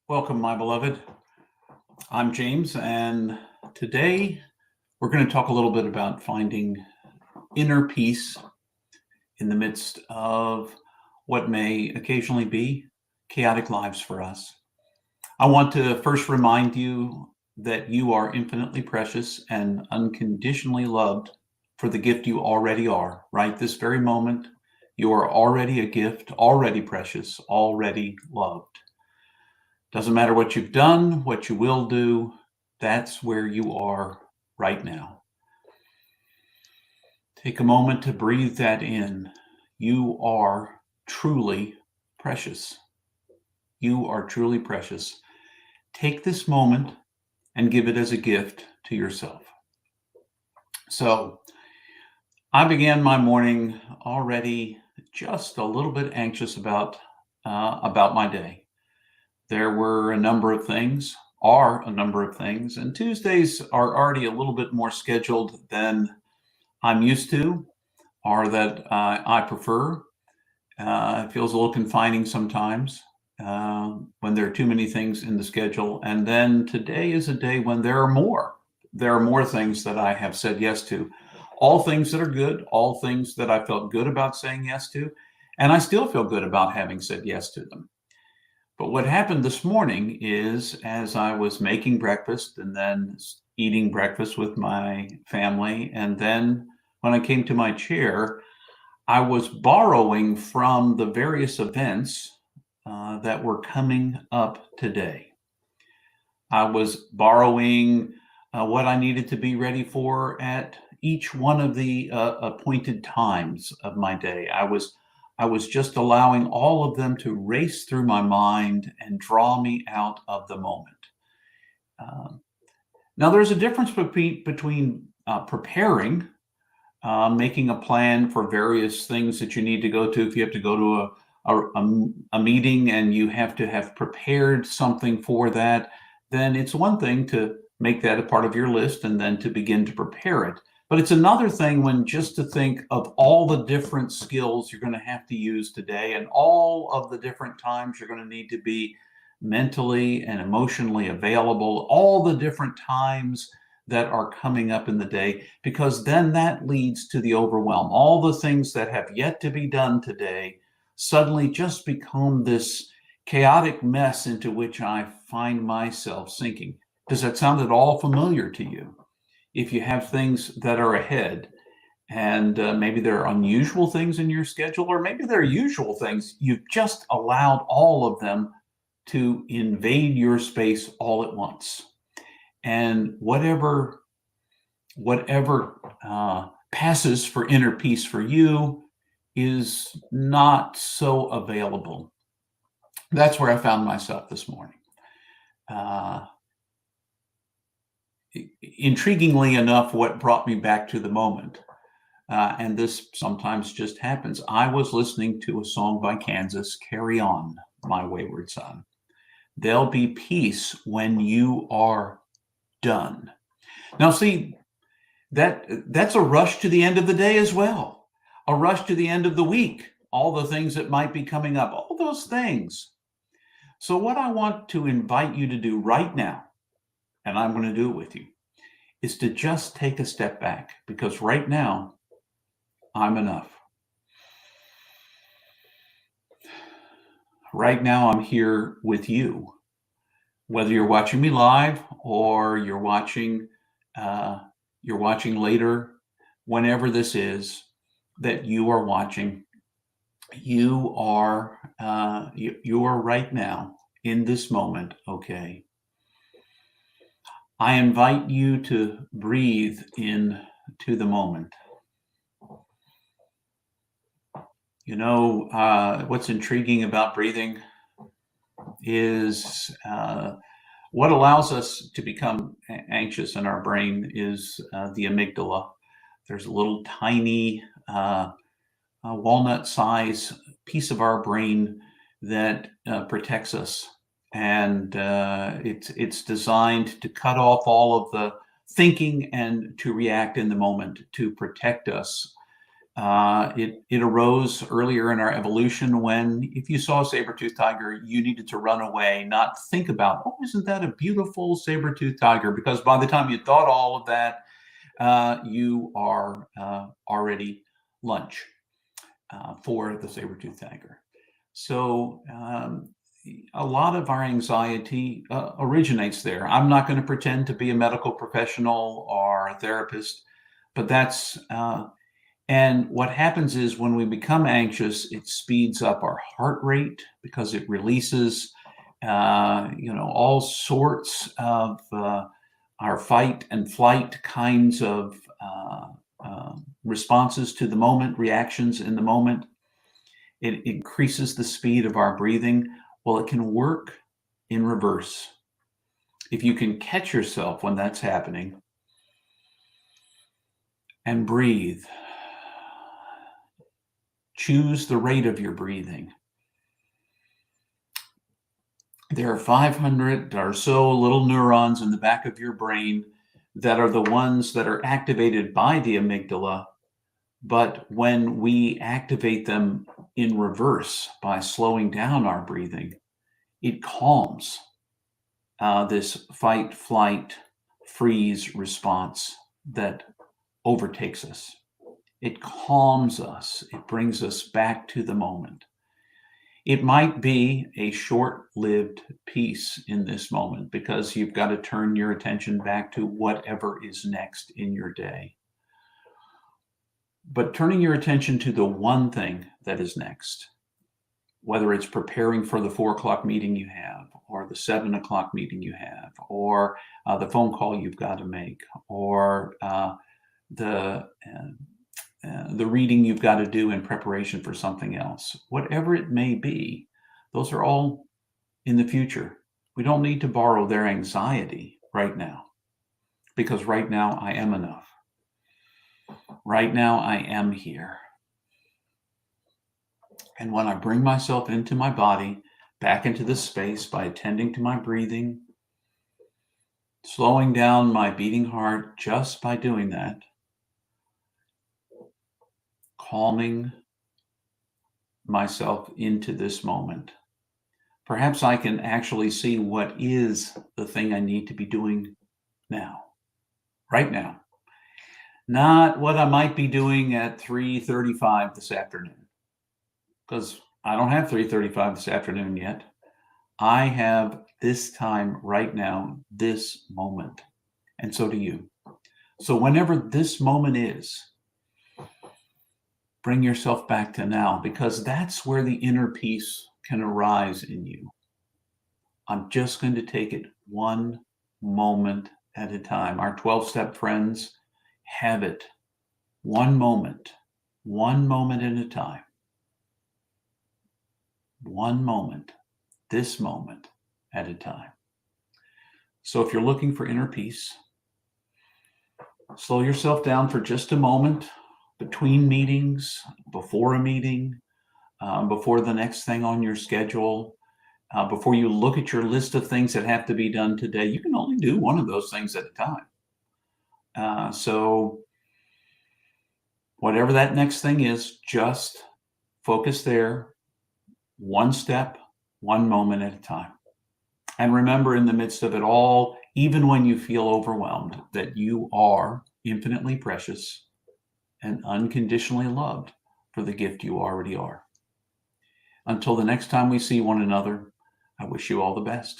Welcome, my beloved. I'm James, and today we're going to talk a little bit about finding inner peace in the midst of what may occasionally be chaotic lives for us. I want to first remind you that you are infinitely precious and unconditionally loved for the gift you already are. Right this very moment, you are already a gift, already precious, already loved. Doesn't matter what you've done, what you will do, that's where you are right now. Take a moment to breathe that in. You are truly precious. You are truly precious. Take this moment and give it as a gift to yourself. So, I began my morning already just a little bit anxious about my day. There were a number of things, and Tuesdays are already a little bit more scheduled than I'm used to or that I prefer. It feels a little confining sometimes when there are too many things in the schedule. And then today is a day when there are more. There are more things that I have said yes to. All things that are good, all things that I felt good about saying yes to. And I still feel good about having said yes to them. But what happened this morning is as I was making breakfast and then eating breakfast with my family, and then when I came to my chair, I was borrowing from the various events that were coming up today. I was borrowing what I needed to be ready for at each one of the appointed times of my day. I was just allowing all of them to race through my mind and draw me out of the moment. Um, Now, there's a difference between preparing, making a plan for various things that you need to go to. If you have to go to a meeting and you have to have prepared something for that, then it's one thing to make that a part of your list and then to begin to prepare it. But it's another thing when just to think of all the different skills you're going to have to use today and all of the different times you're going to need to be mentally and emotionally available, all the different times that are coming up in the day, because then that leads to the overwhelm. All the things that have yet to be done today suddenly just become this chaotic mess into which I find myself sinking. Does that sound at all familiar to you? If you have things that are ahead and maybe there are unusual things in your schedule, or maybe there are usual things, you've just allowed all of them to invade your space all at once. And whatever passes for inner peace for you is not so available. That's where I found myself this morning. Uh, Intriguingly enough, what brought me back to the moment, and this sometimes just happens, I was listening to a song by Kansas, Carry On, My Wayward Son. There'll be peace when you are done. Now, see, that's a rush to the end of the day as well, a rush to the end of the week, all the things that might be coming up, all those things. So, what I want to invite you to do right now, and I'm going to do it with you, is to just take a step back because right now, I'm enough. Right now, I'm here with you. Whether you're watching me live or you're watching later, whenever this is that you are watching, you are right now in this moment. Okay, I invite you to breathe in to the moment. You know, what's intriguing about breathing is what allows us to become anxious in our brain is the amygdala. There's a little tiny walnut size piece of our brain that protects us. And it's designed to cut off all of the thinking and to react in the moment to protect us It arose earlier in our evolution when if you saw a saber-toothed tiger, you needed to run away, not think about, oh, isn't that a beautiful saber-toothed tiger? Because by the time you thought all of that, you are already lunch for the saber-toothed tiger. So a lot of our anxiety originates there. I'm not going to pretend to be a medical professional or a therapist, but that's and what happens is when we become anxious, it speeds up our heart rate because it releases, all sorts of our fight and flight kinds of responses to the moment, reactions in the moment. It increases the speed of our breathing. Well, it can work in reverse. If you can catch yourself when that's happening and breathe, choose the rate of your breathing. There are 500 or so little neurons in the back of your brain that are the ones that are activated by the amygdala. But when we activate them in reverse by slowing down our breathing, it calms this fight, flight, freeze response that overtakes us. It calms us. It brings us back to the moment. It might be a short-lived peace in this moment because you've got to turn your attention back to whatever is next in your day. But turning your attention to the one thing that is next, whether it's preparing for the 4:00 meeting you have, or the 7:00 meeting you have, or the phone call you've got to make, or the reading you've got to do in preparation for something else, whatever it may be, those are all in the future. We don't need to borrow their anxiety right now, because right now I am enough. Right now I am here. And when I bring myself into my body, back into this space by attending to my breathing, slowing down my beating heart just by doing that, calming myself into this moment, perhaps I can actually see what is the thing I need to be doing now, right now. Not what I might be doing at 3:35 this afternoon, because I don't have 3:35 this afternoon yet. I have this time right now, this moment, and so do you. So whenever this moment is, bring yourself back to now, because that's where the inner peace can arise in you. I'm just going to take it one moment at a time. Our 12-step friends have it one moment at a time. One moment, this moment at a time. So if you're looking for inner peace, slow yourself down for just a moment between meetings, before a meeting, before the next thing on your schedule, before you look at your list of things that have to be done today. You can only do one of those things at a time. So whatever that next thing is, just focus there, one step, one moment at a time. And remember, in the midst of it all, even when you feel overwhelmed, that you are infinitely precious and unconditionally loved for the gift you already are. Until the next time we see one another, I wish you all the best.